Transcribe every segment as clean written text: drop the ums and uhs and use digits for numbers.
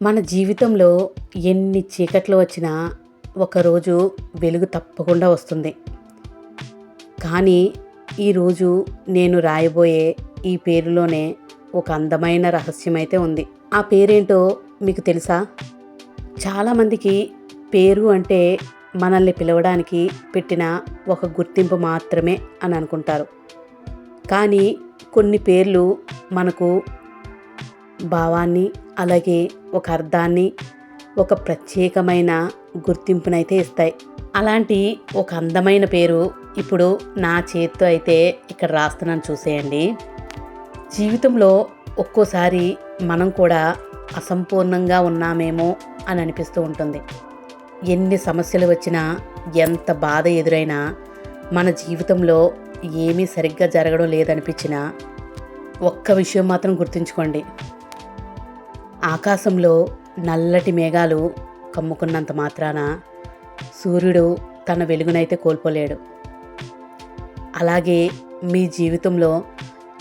మన జీవితంలో ఎన్ని చీకట్లు వచ్చినా ఒకరోజు వెలుగు తప్పకుండా వస్తుంది. కానీ ఈరోజు నేను రాయబోయే ఈ పేరులోనే ఒక అందమైన రహస్యమైతే ఉంది. ఆ పేరేంటో మీకు తెలుసా? చాలామందికి పేరు అంటే మనల్ని పిలవడానికి పెట్టిన ఒక గుర్తింపు మాత్రమే అని అనుకుంటారు. కానీ కొన్ని పేర్లు మనకు భావాన్ని, అలాగే ఒక అర్థాన్ని, ఒక ప్రత్యేకమైన గుర్తింపునైతే ఇస్తాయి. అలాంటి ఒక అందమైన పేరు ఇప్పుడు నా చేతితో అయితే ఇక్కడ రాస్తున్నాను, చూసేయండి. జీవితంలో ఒక్కోసారి మనం కూడా అసంపూర్ణంగా ఉన్నామేమో అని అనిపిస్తూ ఉంటుంది. ఎన్ని సమస్యలు వచ్చినా, ఎంత బాధ ఎదురైనా, మన జీవితంలో ఏమీ సరిగ్గా జరగడం లేదనిపించినా ఒక్క విషయం మాత్రం గుర్తుంచుకోండి. ఆకాశంలో నల్లటి మేఘాలు కమ్ముకున్నంత మాత్రాన సూర్యుడు తన వెలుగునైతే కోల్పోలేడు. అలాగే మీ జీవితంలో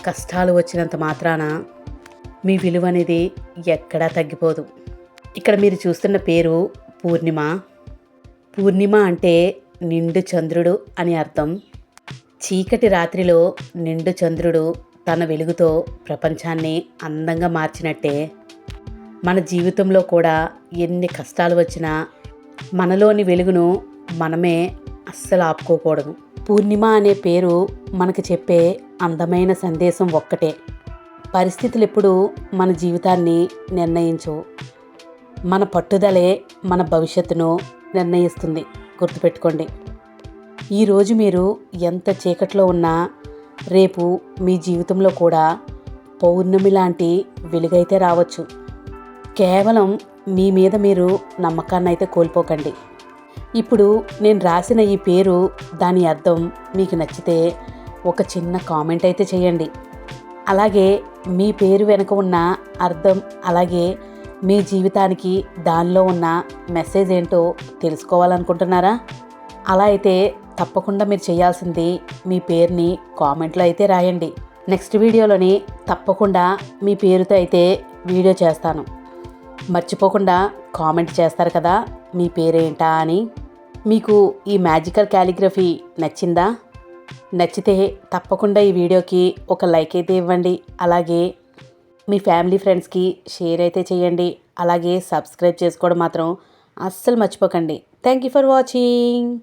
కష్టాలు వచ్చినంత మాత్రాన మీ విలువ అనేది ఎక్కడా తగ్గిపోదు. ఇక్కడ మీరు చూస్తున్న పేరు పూర్ణిమ. పూర్ణిమ అంటే నిండు చంద్రుడు అని అర్థం. చీకటి రాత్రిలో నిండు చంద్రుడు తన వెలుగుతో ప్రపంచాన్ని అందంగా మార్చినట్టే మన జీవితంలో కూడా ఎన్ని కష్టాలు వచ్చినా మనలోని వెలుగును మనమే అస్సలు ఆపుకోకూడదు. పూర్ణిమ అనే పేరు మనకు చెప్పే అందమైన సందేశం ఒక్కటే: పరిస్థితులు ఎప్పుడూ మన జీవితాన్ని నిర్ణయించవు, మన పట్టుదలే మన భవిష్యత్తును నిర్ణయిస్తుంది. గుర్తుపెట్టుకోండి. ఈరోజు మీరు ఎంత చీకట్లో ఉన్నా రేపు మీ జీవితంలో కూడా పౌర్ణమి లాంటి వెలుగైతే రావచ్చు. కేవలం మీ మీద మీరు నమ్మకాన్ని అయితే కోల్పోకండి. ఇప్పుడు నేను రాసిన ఈ పేరు, దాని అర్థం మీకు నచ్చితే ఒక చిన్న కామెంట్ అయితే చేయండి. అలాగే మీ పేరు వెనుక ఉన్న అర్థం, అలాగే మీ జీవితానికి దానిలో ఉన్న మెసేజ్ ఏంటో తెలుసుకోవాలనుకుంటున్నారా? అలా అయితే తప్పకుండా మీరు చేయాల్సింది మీ పేరుని కామెంట్లో అయితే రాయండి. నెక్స్ట్ వీడియోలోని తప్పకుండా మీ పేరుతో అయితే వీడియో చేస్తాను. మర్చిపోకుండా కామెంట్ చేస్తారు కదా మీ పేరేంటా అని. మీకు ఈ మ్యాజికల్ క్యాలిగ్రఫీ నచ్చిందా? నచ్చితే తప్పకుండా ఈ వీడియోకి ఒక లైక్ అయితే ఇవ్వండి. అలాగే మీ ఫ్యామిలీ ఫ్రెండ్స్కి షేర్ అయితే చేయండి. అలాగే సబ్స్క్రైబ్ చేసుకోవడం మాత్రం అస్సలు మర్చిపోకండి. Thank you for watching.